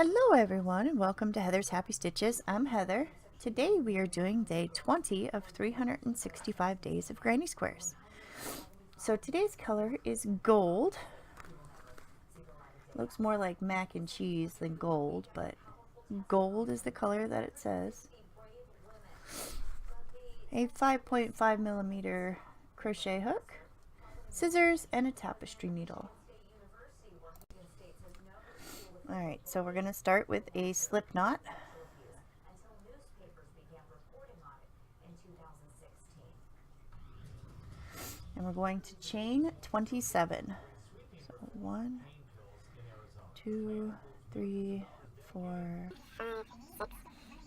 Hello everyone and welcome to Heather's Happy Stitches. I'm Heather. Today we are doing day 20 of 365 days of granny squares. So today's color is gold. Looks more like mac and cheese than gold, but gold is the color that it says. A 5.5 millimeter crochet hook, scissors, and a tapestry needle. Alright, so we're going to start with a slip knot. And we're going to chain 27. So 1, 2, 3, 4, 5, 6,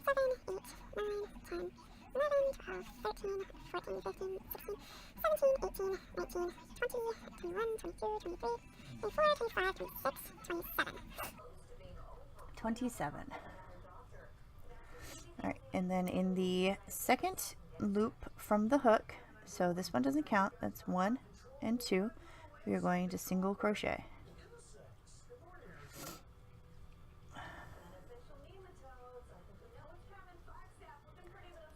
7, 8, 9, 10, 11, 12, 13, 14, 15, 16, 17, 18, 19, 20, 21, 22, 23, 24, 25, 26, 27. 27. Alright, and then in the second loop from the hook, so this one doesn't count, that's 1 and 2, we are going to single crochet.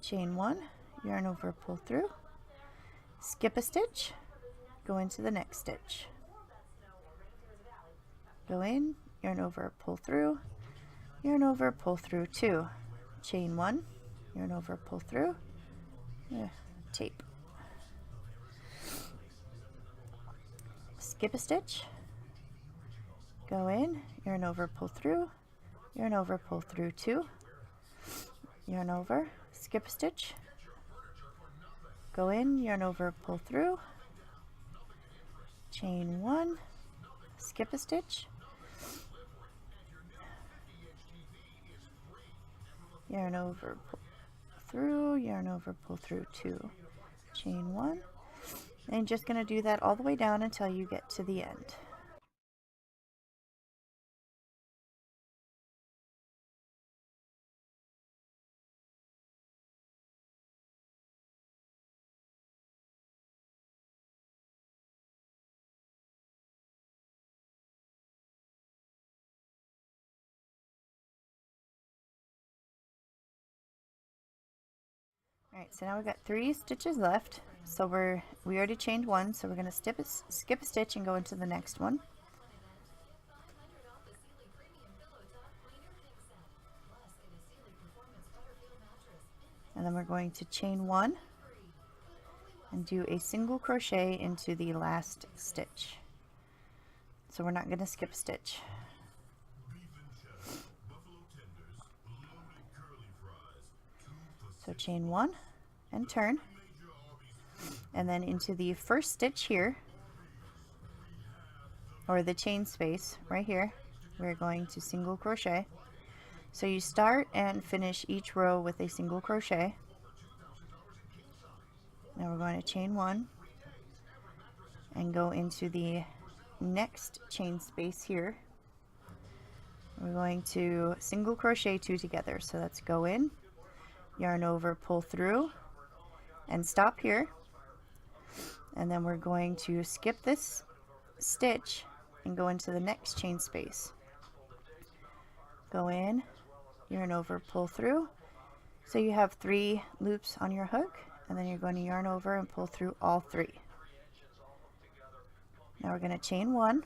Chain 1, yarn over, pull through, skip a stitch, go into the next stitch. Go in, yarn over, pull through, yarn over, pull through 2. Chain 1, yarn over, pull through, tape. Skip a stitch, go in, yarn over, pull through, yarn over, pull through 2, yarn over, skip a stitch, go in, yarn over, pull through, chain 1, skip a stitch, yarn over, pull through, yarn over, pull through 2, chain 1, and just going to do that all the way down until you get to the end. Alright, so now we've got 3 stitches left. So we already chained 1, so we're going to skip a stitch and go into the next one. And then we're going to chain 1 and do a single crochet into the last stitch. So we're not going to skip a stitch. So chain 1 and turn, and then into the first stitch here, or the chain space right here, we're going to single crochet. So you start and finish each row with a single crochet. Now we're going to chain 1 and go into the next chain space here. We're going to single crochet 2 together. So let's go in, yarn over, pull through, and stop here. And then we're going to skip this stitch and go into the next chain space. Go in, yarn over, pull through. So you have 3 loops on your hook, and then you're going to yarn over and pull through all 3. Now we're going to chain 1,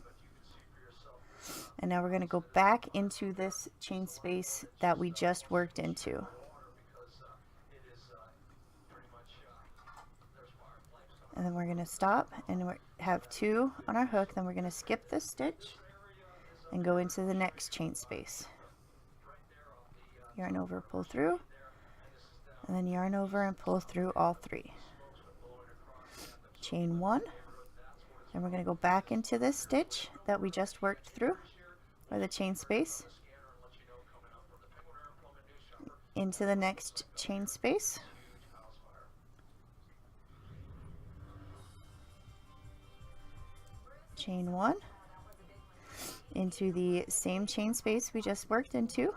and now we're going to go back into this chain space that we just worked into. And then we're going to stop and have 2 on our hook. Then we're going to skip this stitch and go into the next chain space. Yarn over, pull through, and then yarn over and pull through all 3. Chain 1, and we're going to go back into this stitch that we just worked through, or the chain space, into the next chain space. Chain 1 into the same chain space we just worked into.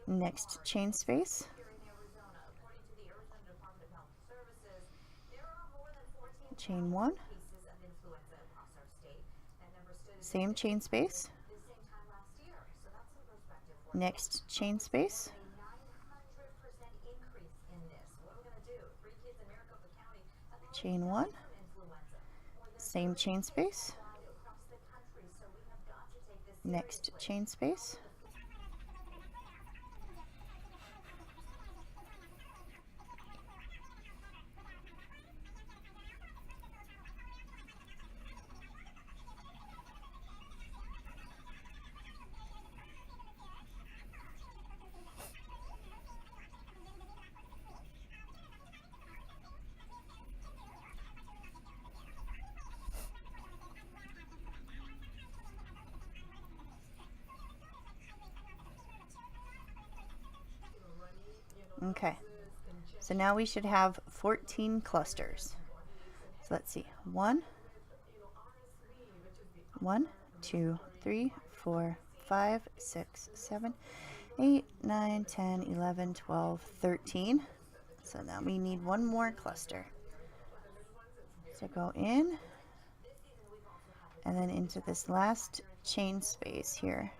Next chain space. Chain 1. Same chain space. next chain space, chain 1, same chain space, next chain space, okay, so now we should have 14 clusters. So let's see, 1, 2, 3, 4, 5, 6, 7, 8, 9, 10, 11, 12, 13. So now we need one more cluster. So go in and then into this last chain space here.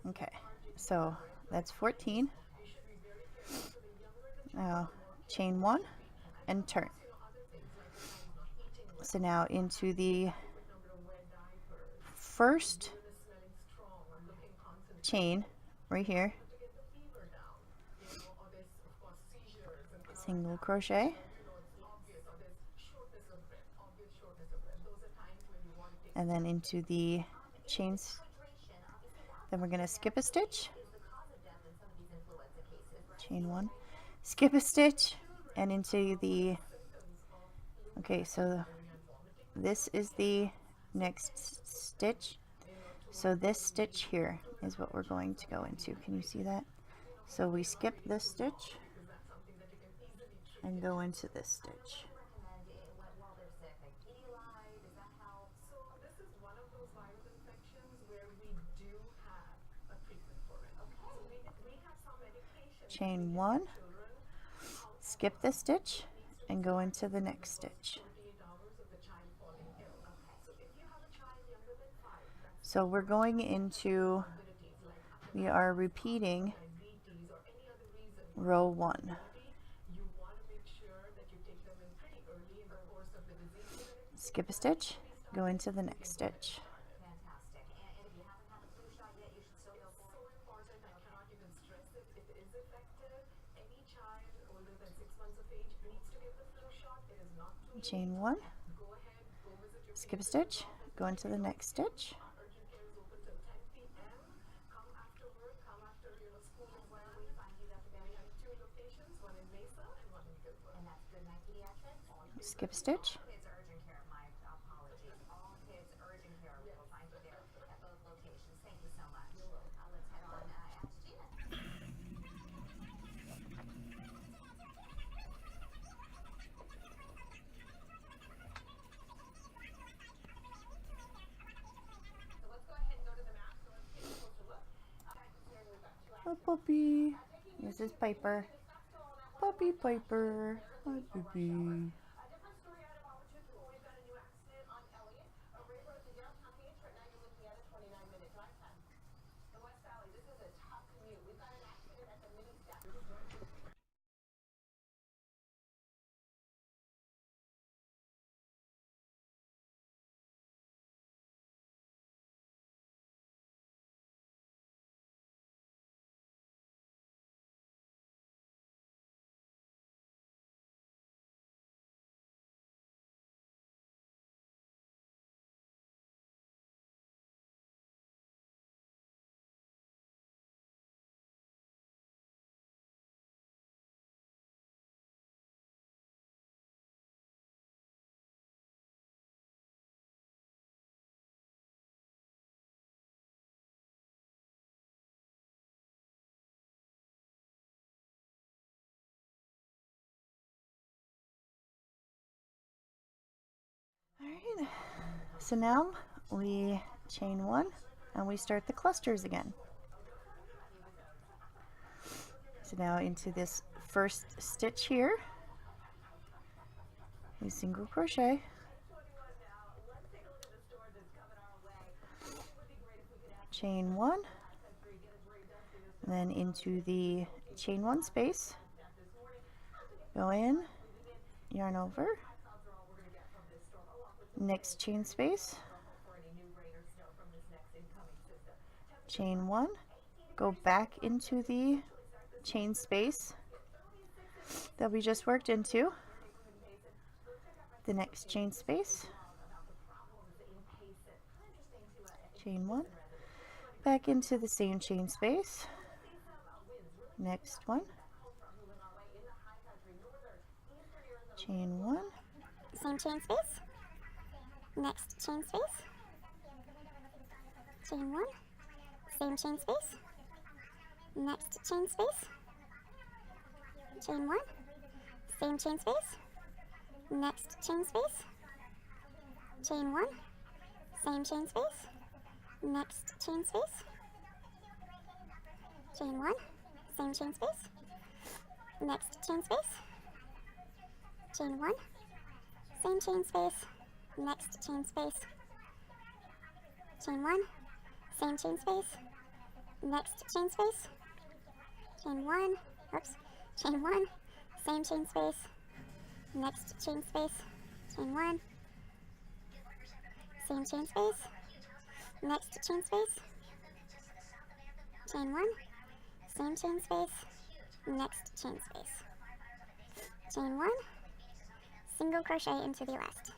Okay, so that's 14. Now chain 1 and turn. So now into the first chain right here, single crochet, and then into the chains, then we're going to skip a stitch, chain 1, skip a stitch, and into the, okay, so this is the next stitch. So this stitch here is what we're going to go into. Can you see that? So we skip this stitch and go into this stitch. Chain 1, skip this stitch and go into the next stitch. So we're going into, we are repeating row 1. Skip a stitch, go into the next stitch. Chain 1, skip a stitch, go into the next stitch. Skip a stitch. Oh, puppy. This is Piper. Puppy Piper. Hi, puppy. Alright, so now we chain 1 and we start the clusters again. So now into this first stitch here, we single crochet, chain 1, and then into the chain 1 space, go in, yarn over, next chain space, chain 1, go back into the chain space that we just worked into, the next chain space, chain 1, back into the same chain space, next one, chain 1, Same chain space. Next chain space. Chain 1. Same chain space. Next chain space. Chain 1. Same chain space. Next chain space. Chain 1. Same chain space. Next chain space. Chain 1. Same chain space. Next chain space. Chain 1. Same chain space. Next chain space. Chain 1. Same chain space. Next chain space. Chain 1. Oops. Chain 1. Same chain space. Next chain space. Chain 1. Same chain space. Next chain space. Chain 1. Same chain space. Next chain space. Chain 1. Single crochet into the last.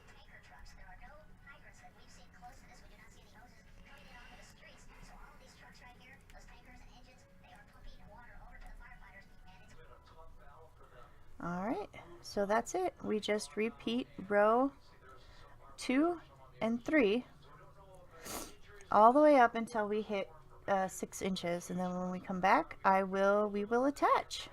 Alright, so that's it. We just repeat row 2 and 3 all the way up until we hit 6 inches, and then when we come back we will attach.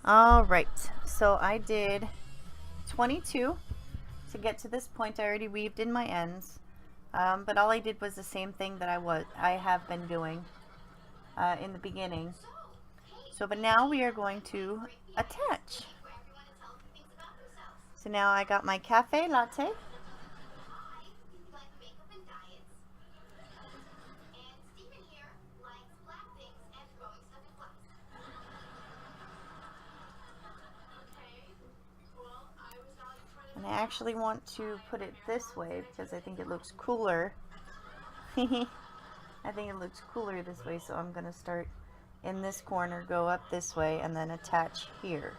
Alright, so I did 22 to get to this point. I already weaved in my ends, but all I did was the same thing that I have been doing in the beginning. So, but now we are going to attach. So now I got my cafe latte. And I actually want to put it this way because I think it looks cooler. I think it looks cooler this way, so I'm going to start in this corner, go up this way, and then attach here.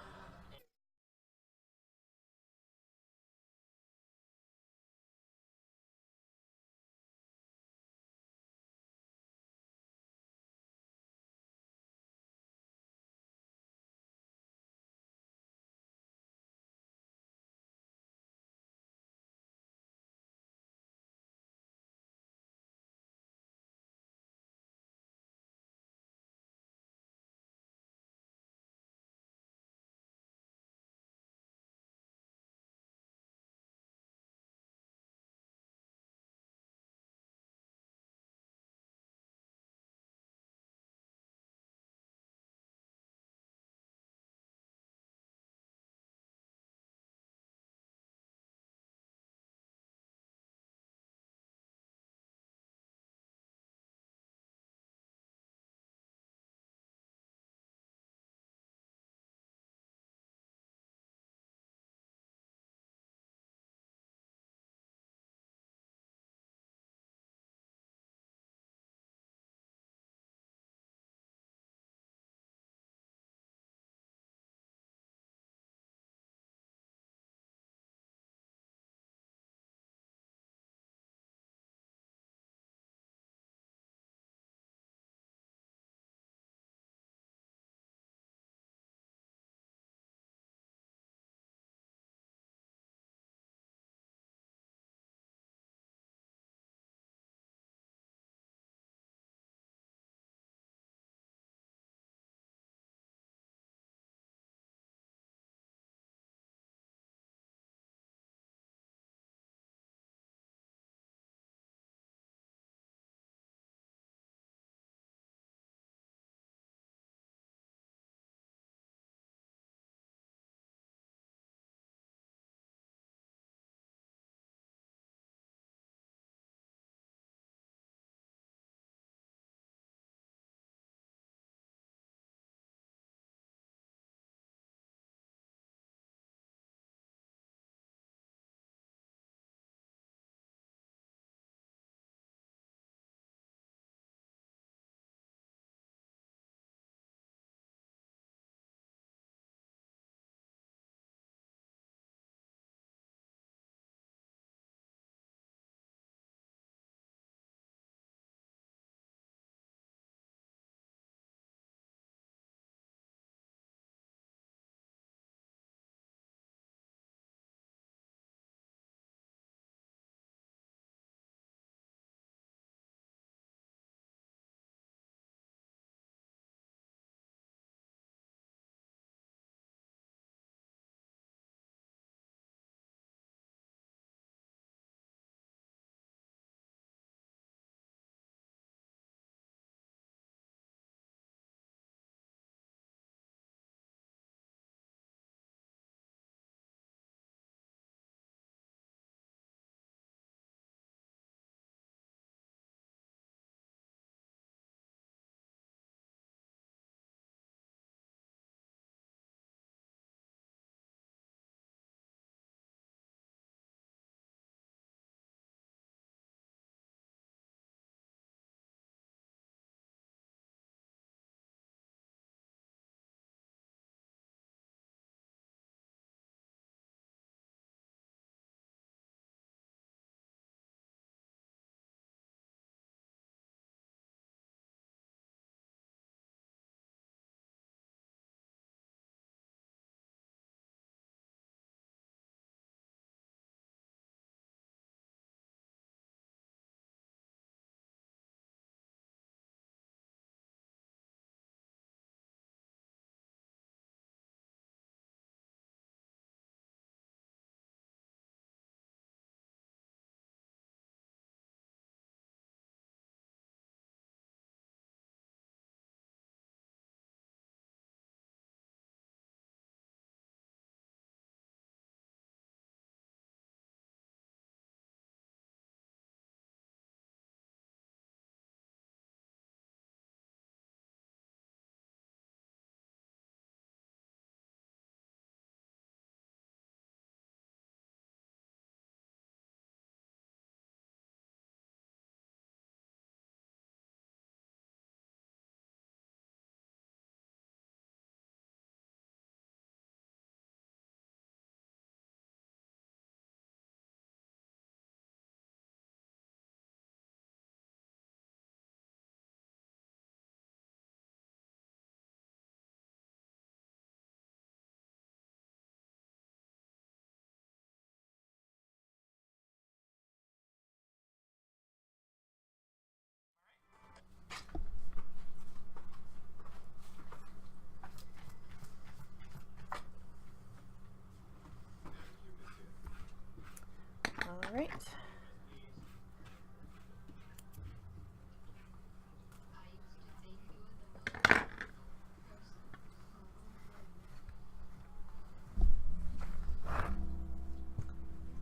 All right.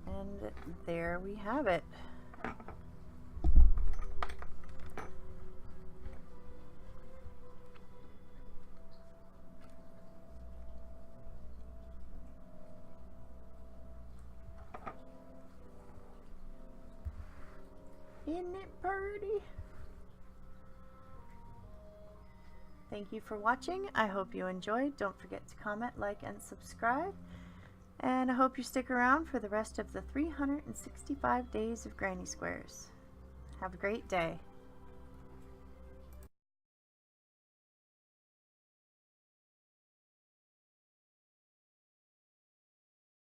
And there we have it. Isn't it pretty? Thank you for watching. I hope you enjoyed. Don't forget to comment, like, and subscribe. And I hope you stick around for the rest of the 365 days of Granny Squares. Have a great day.